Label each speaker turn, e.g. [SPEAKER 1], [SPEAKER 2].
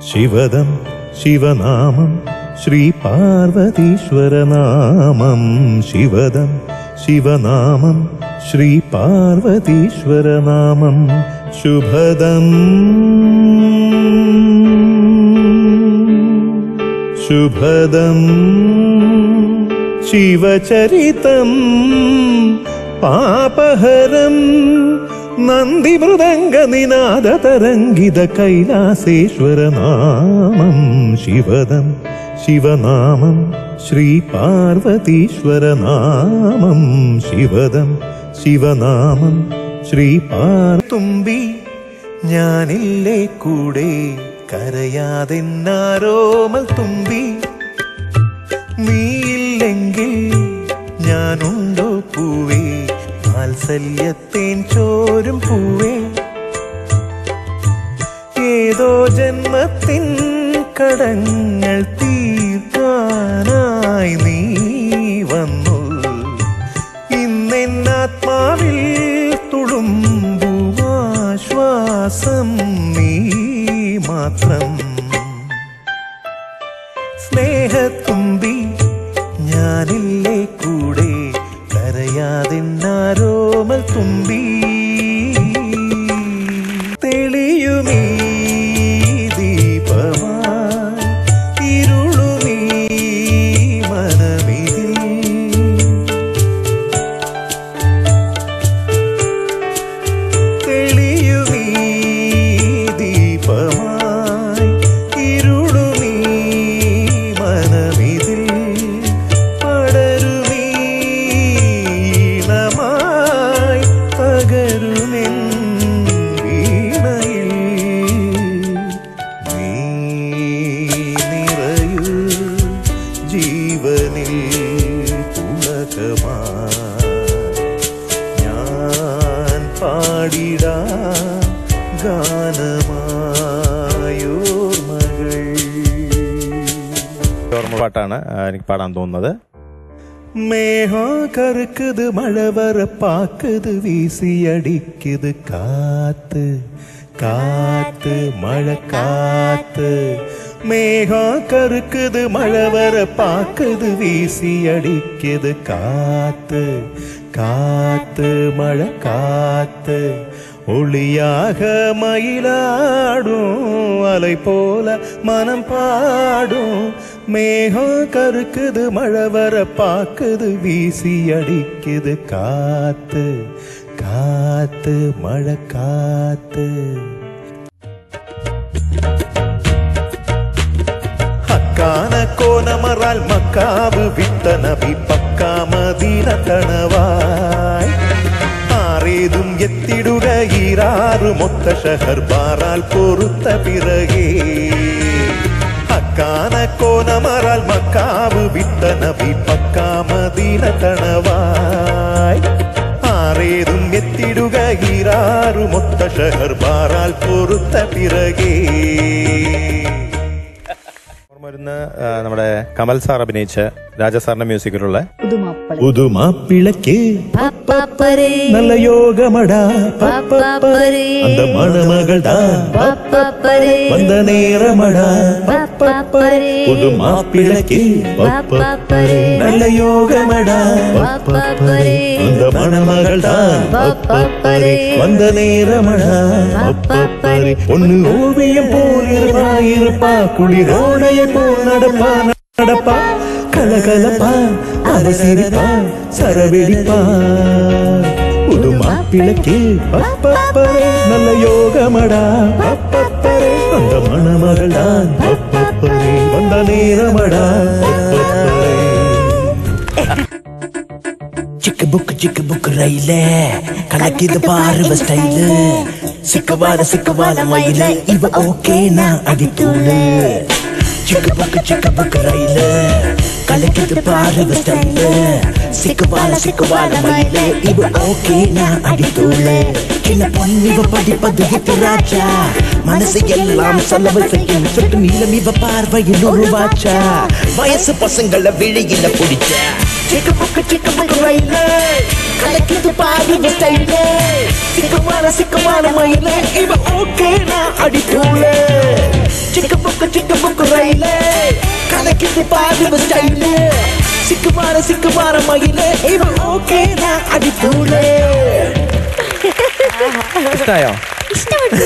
[SPEAKER 1] ശിവദം ശിവനാമം ശ്രീ പാർവതീശ്വരനാമം ശിവദം ശിവനാമം ശ്രീ പാർവതീശ്വരനാമം ശുഭദം ശുഭദം ശിവചരിതം പാപഹരം നന്ദിമൃദംഗനിനാദതരംഗിത കൈലാസേശ്വരനാമം ശിവദം ശിവനാമം ശ്രീ പാർവതീശ്വരനാമം ശിവദം ശിവനാമം ശ്രീ തുമ്പി ഞാനില്ലേ കൂടെ കരയാതെന്നാരോമൽ തുമ്പി നീയില്ലെങ്കിൽ ഞാനുണ്ടോ പൂവേ വാത്സല്യത്തേൻ ചോരും പൂവേ ഏതോ ജന്മത്തിൻ കടങ്ങൾ തീർക്കാനായി നീ വന്നു ഇന്നെന്നാത്മാവിൽ തുളുമ്പുവാശ്വാസം നീ മാത്രം സ്നേഹത്തുമ്പി ഞാനില്ലേ കൂടെ കരയാതെന്നാരോമൽ തുമ്പി തെളിയുമീ ദീപമായി ഇരുളുമീ മനമിതിൽ തെളിയുമീ ദീപമായി ഇരുളുമീ മനമിതിൽ പടരുമീണമായി പകരുമെൻ വീണയിൽ നീ നിറയൂ ജീവനിൽ പുളകമായി ഞാൻ പാടിടാ ഗാനമായോർമകൾ. ഓർമ്മ പാട്ടാണ് എനിക്ക് പാടാൻ തോന്നുന്നത്. மேகம் கருக்குது மழை வர பாக்குது வீசி அடிக்குது காத்து காத்து மழை காத்து மேகம் கருக்குது மழை வர பாக்குது வீசி அடிக்குது காத்து காத்து மழை காத்து ஒளியாக மயிலாடும் அலை போல மனம் பாடும் மேகம் கருக்குது மழை வர பாக்குது வீசி அடிக்குது காத்து காத்து மழை காத்து அக்கான கோணமரால் மக்காவு விட்ட நபி பக்கா மதீன கணவாய் ആരേതും എത്തിടുക ഈരാറു മൊത്ത ഷഹർ ബാറാൽ പൊറുത്ത പിറകേ അക്കാന കോനമറാൽ മക്കാവ് വിട്ട നബി പക്കാ മദീന തണവായ് ആരേതും എത്തിടുക ഈരാറു മൊത്ത ഷഹർ ബാറാൽ പൊറുത്ത പിറകേ. വരുന്ന നമ്മുടെ കമൽ സാർ അഭിനയിച്ച രാജസാറിന്റെ മ്യൂസിക്കിലുള്ള പുതുമാപ്പിളക്ക് നല്ല യോഗമടാ அந்த மணமகள்டா வந்த நேரமடா புதுமாப்பிளக்கு நல்ல யோகமடா அந்த மணமகள்டா வந்த நேரமடா ஒன்னு ஓவியம் போல் இருப்பா குளிரோடைய போல் நடப்பா நடப்பா கலகலப்பா அவசிரிப்பா சரவெடிப்பா புதுமாப்பிளக்கு நல்ல யோகமடா அந்த மணமகள்தான் வந்த நேரமடா
[SPEAKER 2] சிக்கு புக்கு ரயில கலக்கிது பாருவ ஸ்டைலு சிக்கவால மயில இவ ஓகே நான் அடித்தூளு சிக்கு புக்கு ரயில கலக்கிது பாருவ ஸ்டைலு சிக்கவால மயில இவ ஓகே நான் அடித்தூளு சின்ன பொன்னிவ படிப்பது ஹிட் ராஜா மனசு எல்லாம் செலவு செய்யும் சொட்டு நீளம் இவ பார்வையில் ஒரு வாச்சா வயசு பசங்கள வெளியில பிடிச்ச சிக்கு புக்கு ரயில கலக்கிது பாருவ ஸ்டைலு சிக்கவால மயில இவ ஓகே நான் அடித்தூளு சிக்கு புக்கு ചിക്ക് ബുക്ക് റൈലേ കലക്കിത് പാടുവ സ്റ്റൈല് സിക്കുമാര മയിലേ ഇവ ഓക്കേ നാ അടിപൊളി
[SPEAKER 3] ഇഷ്ടായോ?
[SPEAKER 4] ഇഷ്ടപ്പെട്ടു.